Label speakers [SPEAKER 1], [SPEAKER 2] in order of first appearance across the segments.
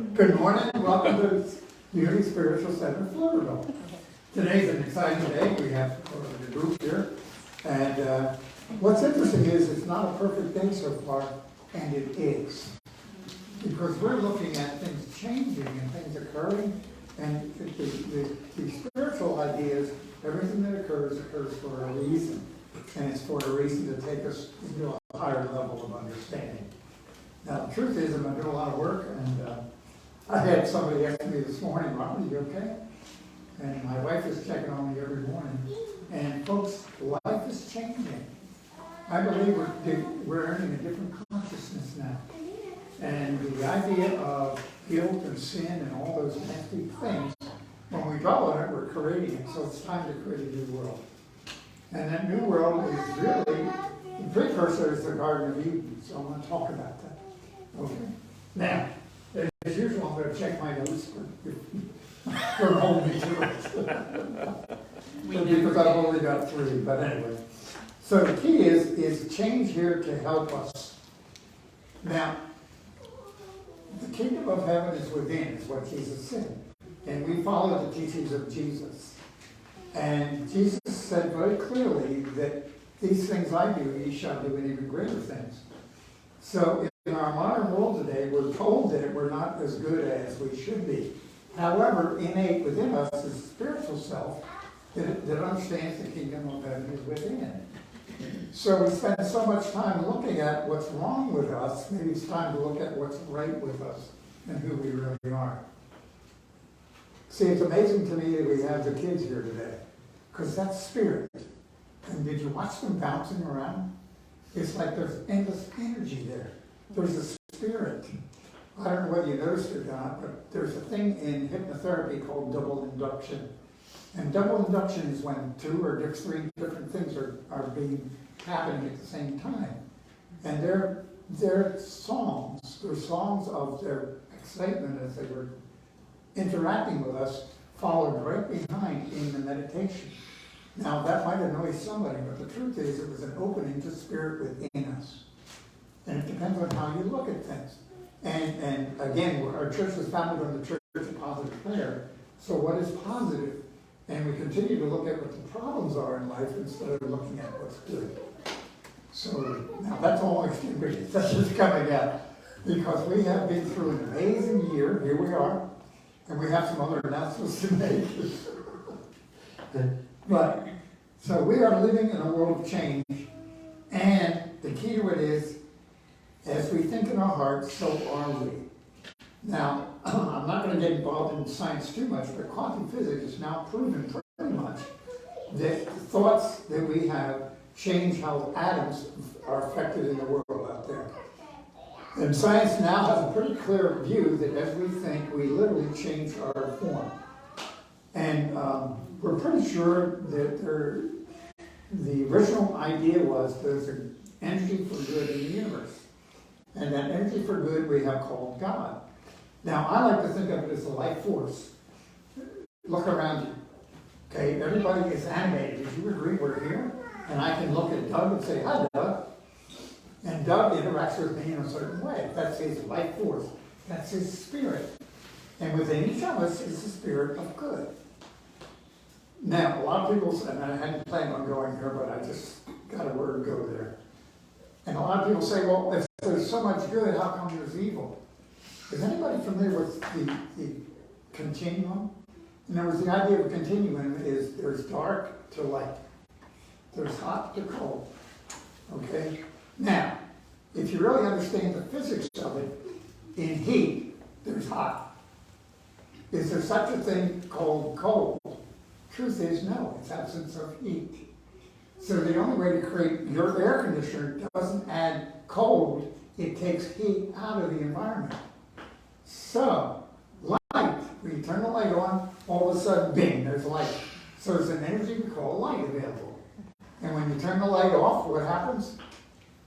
[SPEAKER 1] Good morning, welcome to Unity Spiritual Center, Pflugerville. Today's an exciting day. We have the group here. And what's interesting is it's not a perfect day so far, and it is. Because we're looking at things changing and things occurring, and the spiritual idea is everything that occurs for a reason. And it's for a reason to take us into a higher level of understanding. Now, the truth is, I'm doing a lot of work, and I had somebody ask me this morning, Robert, are you okay? And my wife is checking on me every morning. And folks, life is changing. I believe we're earning a different consciousness now. And the idea of guilt and sin and all those nasty things, when we dwell on it, we're creating it. So it's time to create a new world. And that new world is really, the precursor is the Garden of Eden. So I'm going to talk about that. Okay. Now, as usual, I'm going to check my notes for holding me to it. Because I've only got 3, but anyway. So the key is change here to help us. Now, the kingdom of heaven is within, is what Jesus said. And we follow the teachings of Jesus. And Jesus said very clearly that these things I do, ye shall do, and even greater things. So in our modern world today, we're told that we're not as good as we should be. However, innate within us is a spiritual self that understands the kingdom of heaven is within. So we spend so much time looking at what's wrong with us, maybe it's time to look at what's right with us and who we really are. See, it's amazing to me that we have the kids here today, because that's spirit. And did you watch them bouncing around? It's like there's endless energy there. There's a spirit. I don't know whether you noticed it or not, but there's a thing in hypnotherapy called double induction. And double induction is when 2 or 3 different things are happening at the same time. And they're songs of their excitement as they were interacting with us, followed right behind in the meditation. Now, that might annoy somebody, but the truth is it was an opening to spirit within us. And it depends on how you look at things. And again, our church was founded on the Church of Positive Prayer. So what is positive? And we continue to look at what the problems are in life instead of looking at what's good. So now that's all experience. That's just coming out. Because we have been through an amazing year. Here we are. And we have some other announcements to make. But, so we are living in a world of change, and the key to it is, as we think in our hearts, so are we. Now, I'm not going to get involved in science too much, but quantum physics has now proven pretty much that the thoughts that we have change how atoms are affected in the world out there. And science now has a pretty clear view that as we think, we literally change our form. And we're pretty sure that the original idea was there's an energy for good in the universe. And that energy for good we have called God. Now, I like to think of it as a life force. Look around you. Okay, everybody is animated. Did you agree we're here? And I can look at Doug and say, hi, Doug. And Doug interacts with me in a certain way. That's his life force. That's his spirit. And within each of us is the spirit of good. Now, a lot of people say, and I hadn't planned on going here, but I just got a word go there. And a lot of people say, well, if there's so much good, how come there's evil? Is anybody familiar with the continuum? In other words, the idea of a continuum is there's dark to light. There's hot to cold. Okay? Now, if you really understand the physics of it, in heat, there's hot. Is there such a thing called cold? Truth is no, it's absence of heat. So the only way to create your air conditioner doesn't add cold, it takes heat out of the environment. So, light, when you turn the light on, all of a sudden, bing, there's light. So there's an energy we call light available. And when you turn the light off, what happens?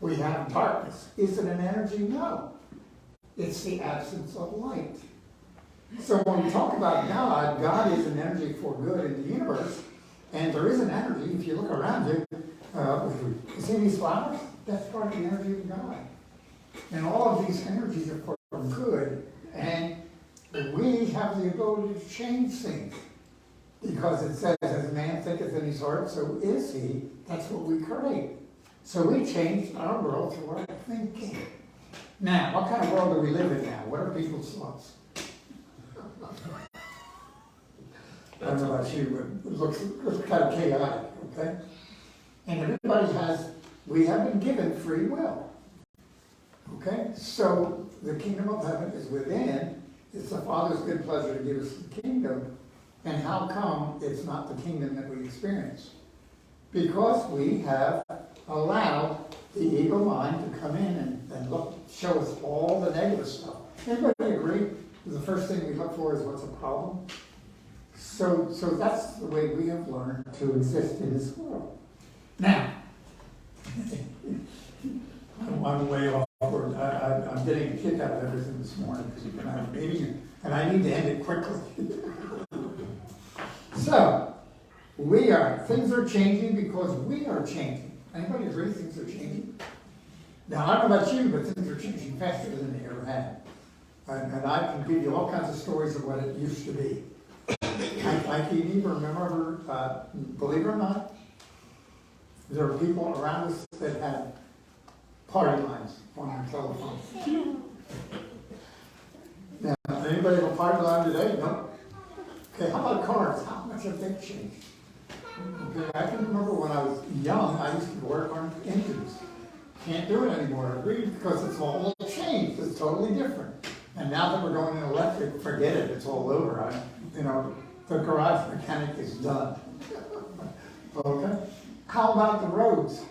[SPEAKER 1] We have darkness. Is it an energy? No. It's the absence of light. So when we talk about God, God is an energy for good in the universe, and there is an energy, if you look around you, you see these flowers? That's part of the energy of God. And all of these energies are for good, and we have the ability to change things. Because it says, as man thinketh in his heart, so is he. That's what we create. So we changed our world through our thinking. Now, what kind of world do we live in now? What are people's thoughts? I don't know about you, but it looks kind of chaotic, okay? And everybody we have been given free will. Okay? So the kingdom of heaven is within. It's the Father's good pleasure to give us the kingdom. And how come it's not the kingdom that we experience? Because we have allowed the ego mind to come in and show us all the negative stuff. Everybody agree? The first thing we look for is what's a problem. So that's the way we have learned to exist in this world. Now, I'm way off. I'm getting a kick out of everything this morning because you're going to have a meeting, and I need to end it quickly. So, things are changing because we are changing. Anybody agree things are changing? Now, I don't know about you, but things are changing faster than they ever have. And I can give you all kinds of stories of what it used to be. I can even remember, believe it or not, there are people around us that had party lines on their telephone. Now, anybody have a party line today? No. Okay, how about cars? How much have they changed? Okay, I can remember when I was young, I used to work on engines. Can't do it anymore, because it's all changed. It's totally different. And now that we're going in electric, forget it. It's all over. The garage mechanic is done. Okay. How about the roads?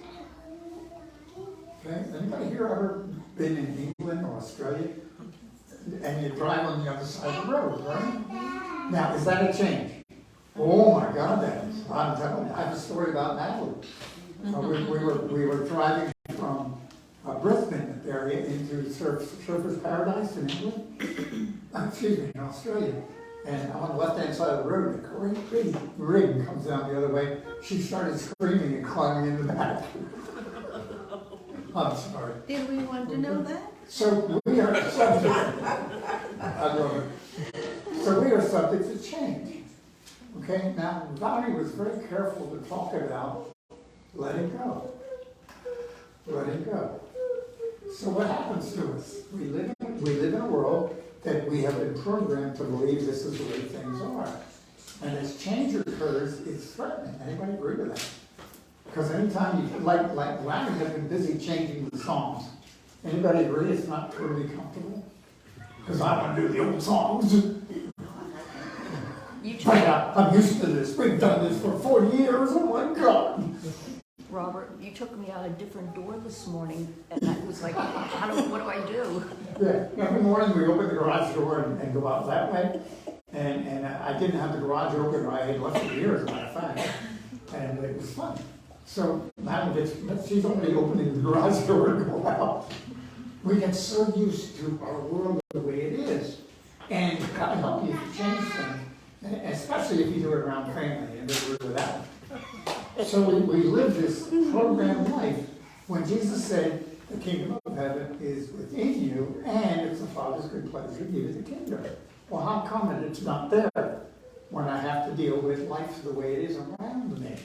[SPEAKER 1] Okay. Anybody here ever been in England or Australia? And you drive on the other side of the road, right? Now, is that a change? Oh my God, that is. I'm telling you, I have a story about Natalie. We were driving from Brisbane area into Surfers Paradise in England. Excuse me, in Australia. And on the left-hand side of the road, a great big rig comes down the other way. She started screaming and climbing in the back. I'm sorry.
[SPEAKER 2] Did we want to know that?
[SPEAKER 1] So we are subject. I love it. So we are subject to change. Okay. Now, Valerie was very careful to talk about letting go. Letting go. So what happens to us? We live in a world that we have been programmed to believe this is the way things are. And as change occurs, it's threatening. Anybody agree with that? Because anytime like Larry has been busy changing the songs. Anybody agree it's not totally comfortable? Because I want to do the old songs. I'm used to this. We've done this for 40 years. Oh my God.
[SPEAKER 2] Robert, you took me out a different door this morning, and I was like, what do I do?
[SPEAKER 1] Yeah, every morning we open the garage door and go out that way. And I didn't have the garage open. I had left it here, as a matter of fact. And it was fun. So now she's only opening the garage door to go out. We get so used to our world the way it is. And it can help you to change things, especially if you do it around family and live with that. So we live this programmed life when Jesus said the kingdom of heaven is within you and it's the Father's good pleasure to give you the kingdom. Well, how come it's not there when I have to deal with life the way it is around me?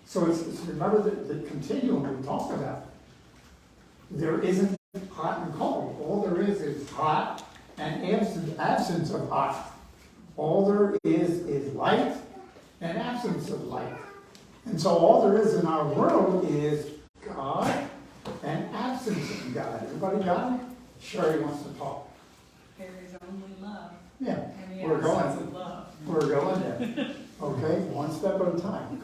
[SPEAKER 1] So it's remember the continuum we talked about. There isn't hot and cold. All there is hot and absence of hot. All there is light and absence of light. And so all there is in our world is God and absence of God. Everybody got it? Sherry wants to talk.
[SPEAKER 3] There is only love.
[SPEAKER 1] Yeah,
[SPEAKER 3] And
[SPEAKER 1] we're going.
[SPEAKER 3] of love.
[SPEAKER 1] We're going there. Okay, one step at a time.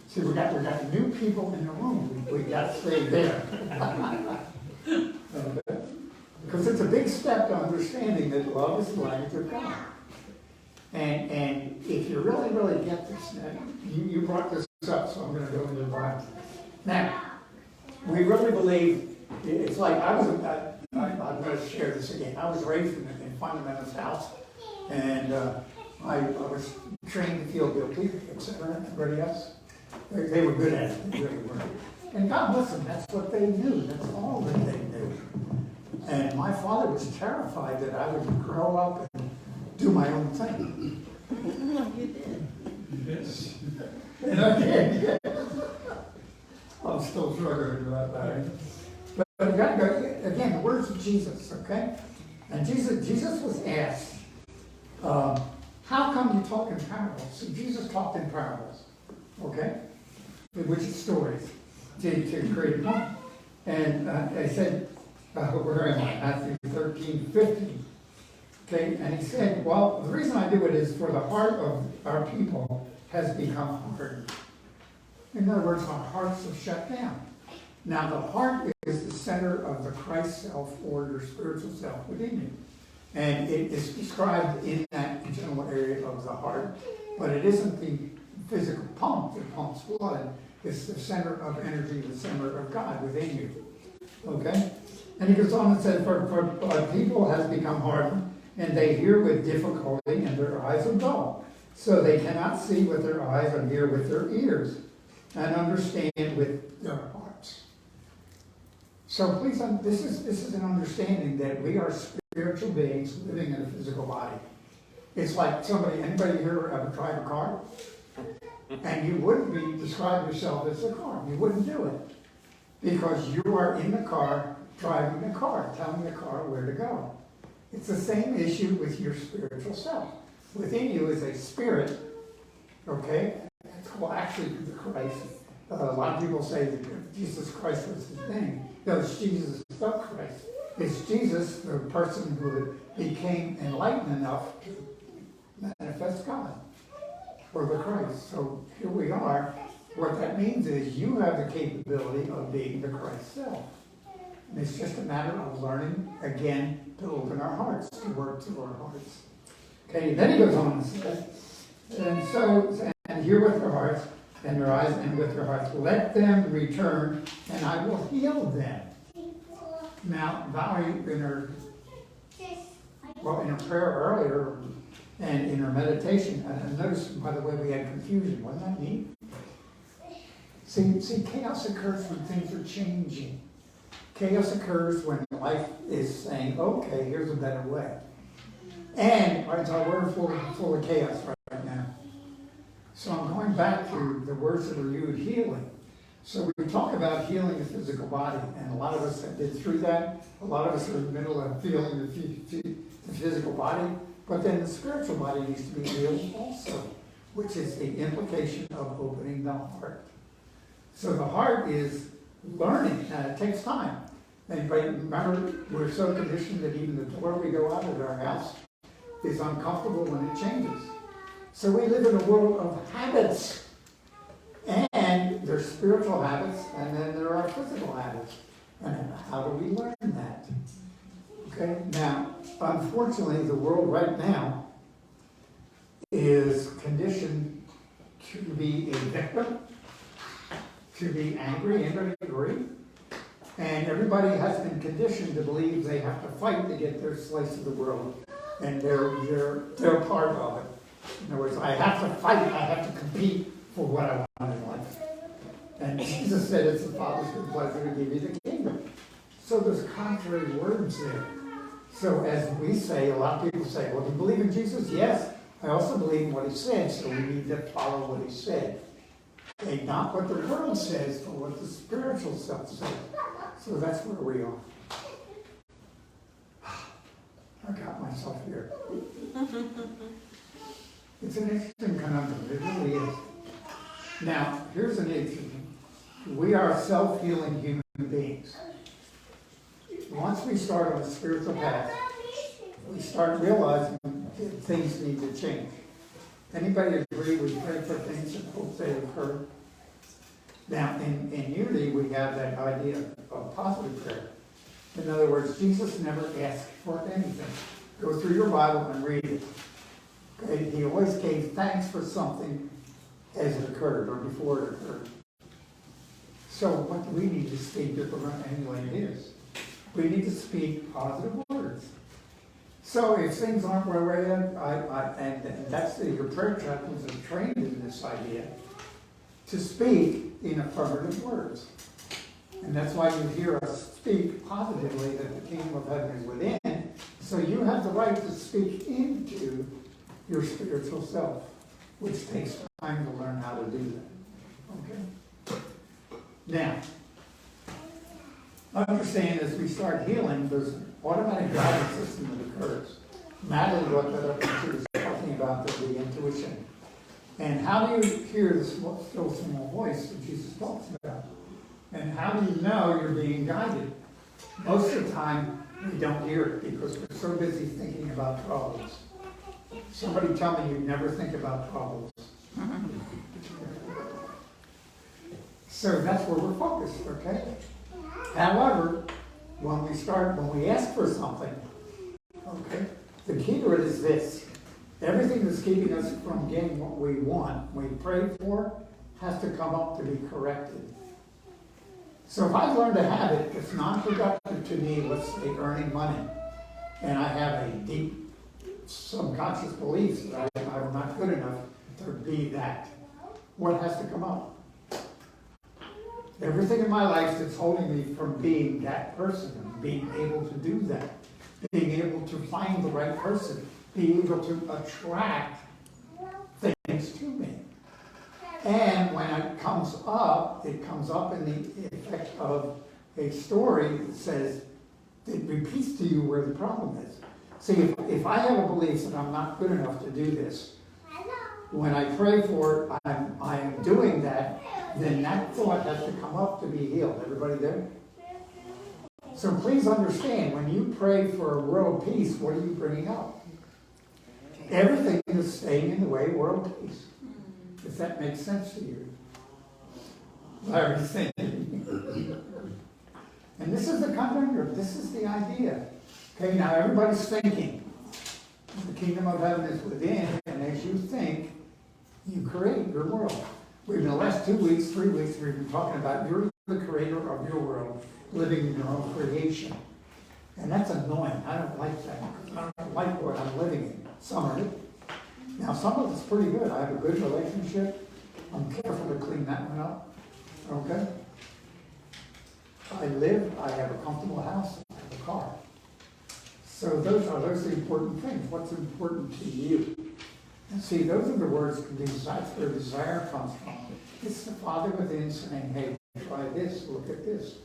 [SPEAKER 1] See, we got new people in the room. We got to stay there. Because it's a big step to understanding that love is the language of God. And if you really, really get this, you brought this up, so I'm going to go into the Bible. Now, we really believe, it's like I'm going to share this again. I was raised in fundamentalist house, and I was trained to feel guilty, etc. Everybody else, they were good at it. They really were. And God bless them, that's what they knew. That's all that they knew. And my father was terrified that I would grow up do my own thing.
[SPEAKER 2] No, you did.
[SPEAKER 4] Yes.
[SPEAKER 1] And I did. I'm still struggling about that. But you gotta go, again, the words of Jesus, okay? And Jesus was asked, how come you talk in parables? So Jesus talked in parables, okay? Which is stories, to create a point. And I said, where am I? Matthew 13:15. Okay, and he said, well, the reason I do it is for the heart of our people has become hardened. In other words, our hearts are shut down. Now, the heart is the center of the Christ self or your spiritual self within you. And it is described in that general area of the heart, but it isn't the physical pump that pumps blood. It's the center of energy, the center of God within you. Okay? And he goes on and said, for people has become hardened, and they hear with difficulty, and their eyes are dull. So they cannot see with their eyes and hear with their ears, and understand with their hearts. So please, this is an understanding that we are spiritual beings living in a physical body. It's like anybody here ever drive a car? And you wouldn't describe yourself as a car. You wouldn't do it. Because you are in the car, driving the car, telling the car where to go. It's the same issue with your spiritual self. Within you is a spirit, okay? Well, actually, the Christ. A lot of people say that Jesus Christ was his name. No, it's Jesus the Christ. It's Jesus, the person who became enlightened enough to manifest God, or the Christ. So here we are. What that means is you have the capability of being the Christ self. And it's just a matter of learning, again, to open our hearts, to work through our hearts. Okay, then he goes on and says, and hear with their hearts, and their eyes, and with their hearts. Let them return, and I will heal them. Now, Valerie, in her prayer earlier, and in her meditation, I noticed, by the way, we had confusion. Wasn't that neat? See, chaos occurs when things are changing. Chaos occurs when life is saying, okay, here's a better way. And we're full of chaos right now. So I'm going back to the words that are used, healing. So we talk about healing the physical body, and a lot of us have been through that. A lot of us are in the middle of healing the physical body, but then the spiritual body needs to be healed also, which is the implication of opening the heart. So the heart is learning, and it takes time. Anybody remember, we're so conditioned that even the door we go out of our house is uncomfortable when it changes. So we live in a world of habits. And there's spiritual habits, and then there are physical habits. And how do we learn that? Okay, now, unfortunately, the world right now is conditioned to be a victim, to be angry. Anybody agree? And everybody has been conditioned to believe they have to fight to get their slice of the world, and they're part of it. In other words, I have to fight, I have to compete for what I want in life. And Jesus said it's the Father's good pleasure to give you the kingdom. So there's contrary words there. So as we say, a lot of people say, well, do you believe in Jesus? Yes. I also believe in what he said, so we need to follow what he said. Okay, not what the world says, but what the spiritual self says. So that's where we are. I got myself here. It's an interesting conundrum. It really is. Now, here's an issue. We are self-healing human beings. Once we start on a spiritual path, we start realizing that things need to change. Anybody agree we pray for things and hope they occur? Now, in unity, we have that idea of positive prayer. In other words, Jesus never asked for anything. Go through your Bible and read it. Okay? He always gave thanks for something as it occurred or before it occurred. So what do we need to speak if we're going to emulate his? We need to speak positive words. So if things aren't where we're at, and that's your prayer chaplains are trained in this idea, to speak in affirmative words. And that's why you hear us speak positively that the kingdom of heaven is within, So you have the right to speak into your spiritual self, which takes time to learn how to do that. Okay? Now, understand as we start healing, there's an automatic guidance system that occurs. Natalie brought that up when she was talking about the intuition. And how do you hear the still small voice that Jesus talks about? And how do you know you're being guided? Most of the time, we don't hear it because we're so busy thinking about problems. Somebody tell me you never think about problems. So that's where we're focused, okay? However, when we ask for something, okay, the key to it is this. Everything that's keeping us from getting what we want, we pray for, has to come up to be corrected. So if I've learned a habit that's non-productive to me, let's say earning money, and I have a deep subconscious belief that I'm not good enough to be that, what has to come up? Everything in my life that's holding me from being that person, and being able to do that, being able to find the right person, being able to attract things to me. And when it comes up in the effect of a story that says, it repeats to you where the problem is. See, if I have a belief that I'm not good enough to do this, when I pray for it, I'm doing that, then that thought has to come up to be healed. Everybody there? So please understand, when you pray for a world peace, what are you bringing up? Everything is staying in the way of world peace. If that makes sense to you. Larry's saying. And this is the conundrum. This is the idea. Okay, now everybody's thinking. The kingdom of heaven is within, and as you think, you create your world. In the last 2 weeks, 3 weeks, we've been talking about you're the creator of your world, living in your own creation. And that's annoying. I don't like that. I don't like what I'm living in. Some of it. Now, some of it's pretty good. I have a good relationship. I'm careful to clean that one up. Okay? I have a comfortable house, I have a car. So those are the important things. What's important to you? And see, those are the words, that's where desire comes from. It's the Father within saying, hey, try this, look at this.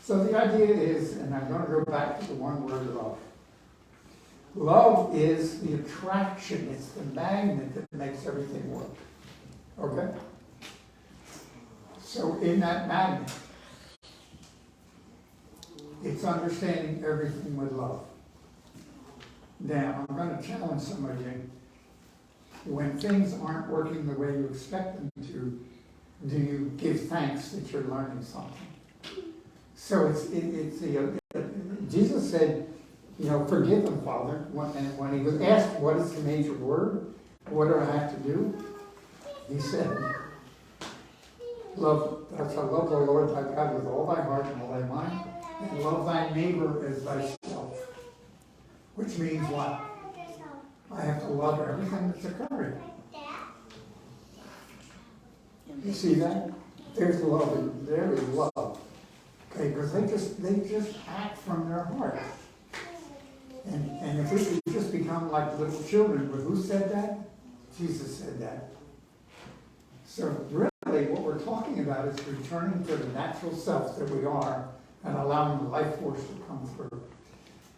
[SPEAKER 1] So the idea is, and I'm going to go back to the one word love. Love is the attraction, it's the magnet that makes everything work. Okay? So in that magnet, it's understanding everything with love. Now, I'm going to challenge some of you. When things aren't working the way you expect them to, do you give thanks that you're learning something? So Jesus said, forgive them, Father. And when he was asked, what is the major word? What do I have to do? He said, love the Lord thy God with all thy heart and all thy mind, and love thy neighbor as thyself. Which means what? I have to love everything that's occurring. You see that? There's love. There is love. Okay, because they just act from their heart. And if we could just become like little children, but who said that? Jesus said that. So really what we're talking about is returning to the natural self that we are and allowing the life force to come through.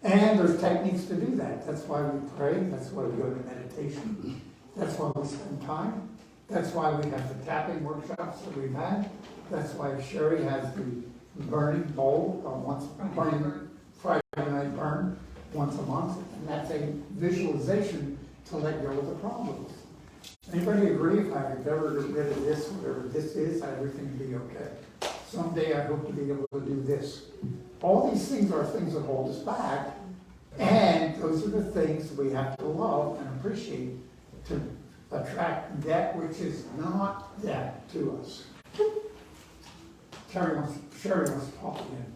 [SPEAKER 1] And there's techniques to do that. That's why we pray. That's why we go to meditation. That's why we spend time. That's why we have the tapping workshops that we've had. That's why Sherry has the burning bowl, Friday night burn once a month. And that's a visualization to let go of the problems. Anybody agree if I could ever get rid of this, whatever this is, everything would be okay? Someday I hope to be able to do this. All these things are things that hold us back, and those are the things we have to love and appreciate to attract that which is not that to us. Sherry wants to talk again.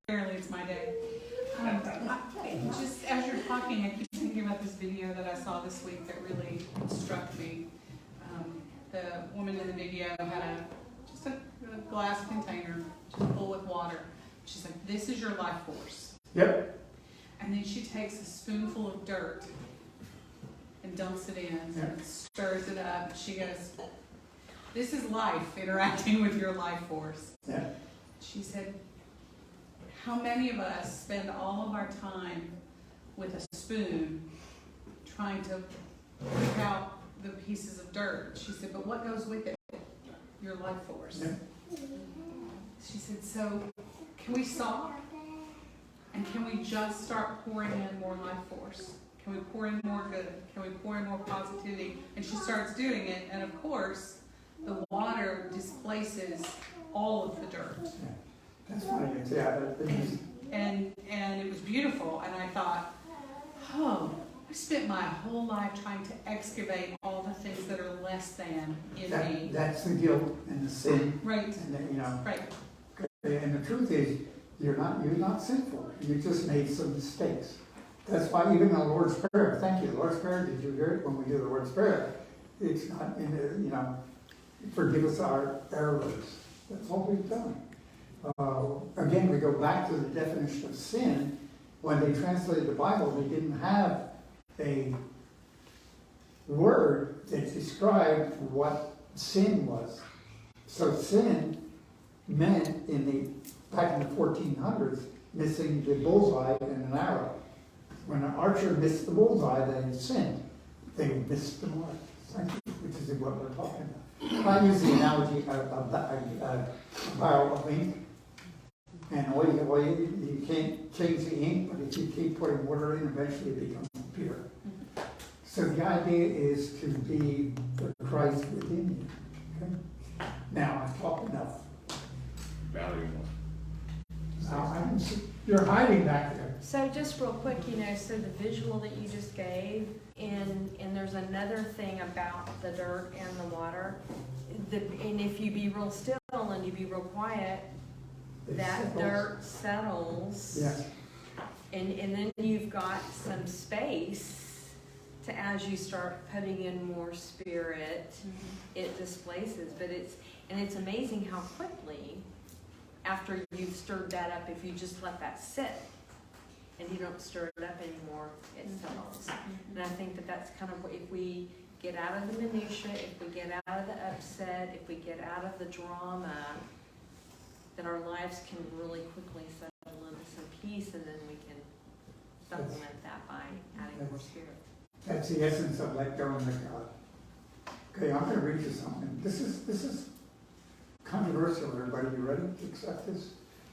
[SPEAKER 3] Apparently it's my day. Just as you're talking, I keep thinking about this video that I saw this week that really struck me. The woman in the video had just a glass container just full with water. She's like, this is your life force.
[SPEAKER 1] Yep.
[SPEAKER 3] And then she takes a spoonful of dirt and dumps it in and stirs it up. She goes, this is life interacting with your life force.
[SPEAKER 1] Yeah.
[SPEAKER 3] She said, how many of us spend all of our time with a spoon trying to pick out the pieces of dirt? She said, but what goes with it? Your life force.
[SPEAKER 1] Yeah.
[SPEAKER 3] She said, so can we stop? And can we just start pouring in more life force? Can we pour in more good? Can we pour in more positivity? And she starts doing it, and of course, the water displaces all of the dirt.
[SPEAKER 1] Yeah. That's funny. Yeah,
[SPEAKER 3] And it was beautiful, and I thought, oh, I spent my whole life trying to excavate all the things that are less than in me.
[SPEAKER 1] that's the guilt and the sin.
[SPEAKER 3] Right.
[SPEAKER 1] And then, you know.
[SPEAKER 3] Right.
[SPEAKER 1] And the truth is, you're not sinful. You just made some mistakes. That's why even the Lord's Prayer, thank you, the Lord's Prayer, did you hear it when we do the Lord's Prayer? It's not in the, you know, forgive us our errors. That's all we've done. Again, we go back to the definition of sin. When they translated the Bible, they didn't have a word that described what sin was. So sin meant back in the 1400s, missing the bullseye and an arrow. When an archer missed the bullseye, they sinned. They missed the mark, which is what we're talking about. I use the analogy of a barrel of ink. And you can't change the ink, but if you keep putting water in, eventually it becomes pure. So the idea is to be the Christ within you. Okay? Now, I've talked enough.
[SPEAKER 4] Valerie.
[SPEAKER 1] Now, I can see, you're hiding back there.
[SPEAKER 5] So just real quick, so the visual that you just gave, and there's another thing about the dirt and the water. And if you be real still and you be real quiet, that dirt settles.
[SPEAKER 1] Yes.
[SPEAKER 5] And then you've got some space to, as you start putting in more spirit, it displaces. But it's amazing how quickly, after you've stirred that up, if you just let that sit and you don't stir it up anymore, it settles. And I think that's kind of what, if we get out of the minutia, if we get out of the upset, if we get out of the drama, then our lives can really quickly settle into some peace, and then we can supplement that by adding more spirit.
[SPEAKER 1] That's the essence of let go and let God. Okay, I'm going to read you something. This is controversial, everybody. You ready to accept this?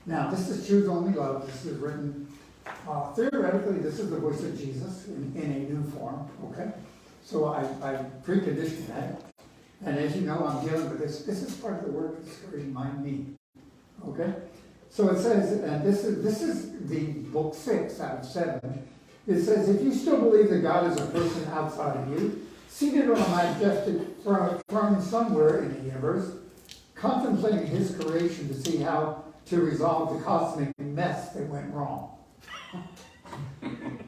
[SPEAKER 1] Now, this is Choose Only Love. This is written, theoretically, this is the voice of Jesus in a new form, okay? So I preconditioned that. And as you know, I'm dealing with this. This is part of the work that's to remind me. Okay? So it says, and this is the book 6 out of 7. It says, if you still believe that God is a person outside of you, seated on a majestic throne somewhere in the universe, contemplating his creation to see how to resolve the cosmic mess that went wrong.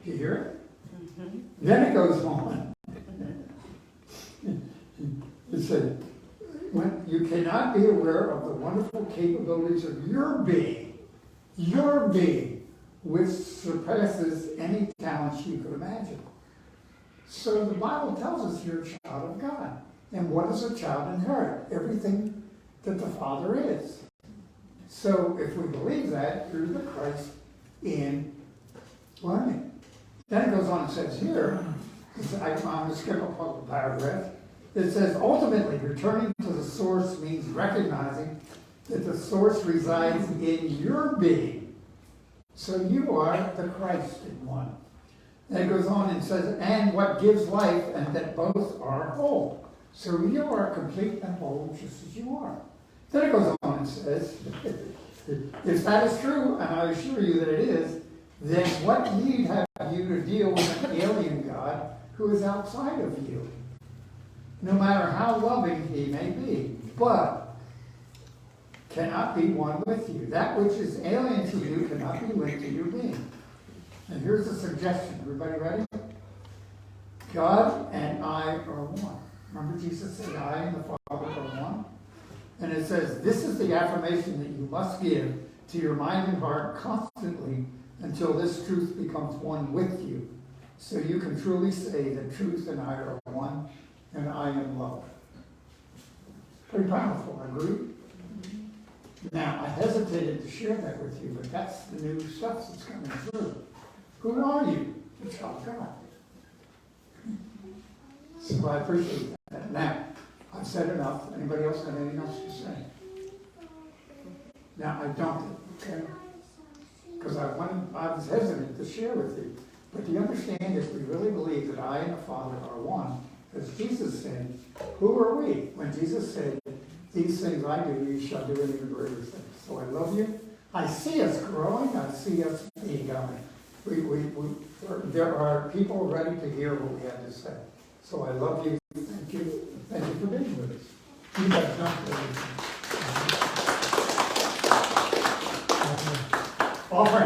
[SPEAKER 1] You hear it? Mm-hmm. Then it goes on. It said, when you cannot be aware of the wonderful capabilities of your being, which surpasses any talents you could imagine. So the Bible tells us you're a child of God. And what does a child inherit? Everything that the Father is. So if we believe that, you're the Christ in learning. Then it goes on and says here, I'm going to skip a couple of paragraphs. It says, ultimately, returning to the source means recognizing that the source resides in your being. So you are the Christ in one. And it goes on and says, and what gives life, and that both are whole. So you are complete and whole just as you are. Then it goes on and says, if that is true, and I assure you that it is, then what need have you to deal with an alien God who is outside of you? No matter how loving he may be, but cannot be one with you. That which is alien to you cannot be linked to your being. And here's a suggestion. Everybody ready? God and I are one. Remember Jesus said, I and the Father are one? And it says, this is the affirmation that you must give to your mind and heart constantly until this truth becomes one with you, so you can truly say that truth and I are one, and I am love. Pretty powerful, I agree? Now, I hesitated to share that with you, but that's the new stuff that's coming through. Who are you? A child of God. So I appreciate that. Now, I've said enough. Anybody else have anything else to say? Now, I don't, okay? Because I was hesitant to share with you. But do you understand, if we really believe that I and the Father are one, as Jesus said, who are we? When Jesus said, these things I do, you shall do an even greater things. So I love you. I see us growing. I see us being going. There are people ready to hear what we have to say. So I love you. Thank you. Thank you for being with us. You guys don't believe me. Offering.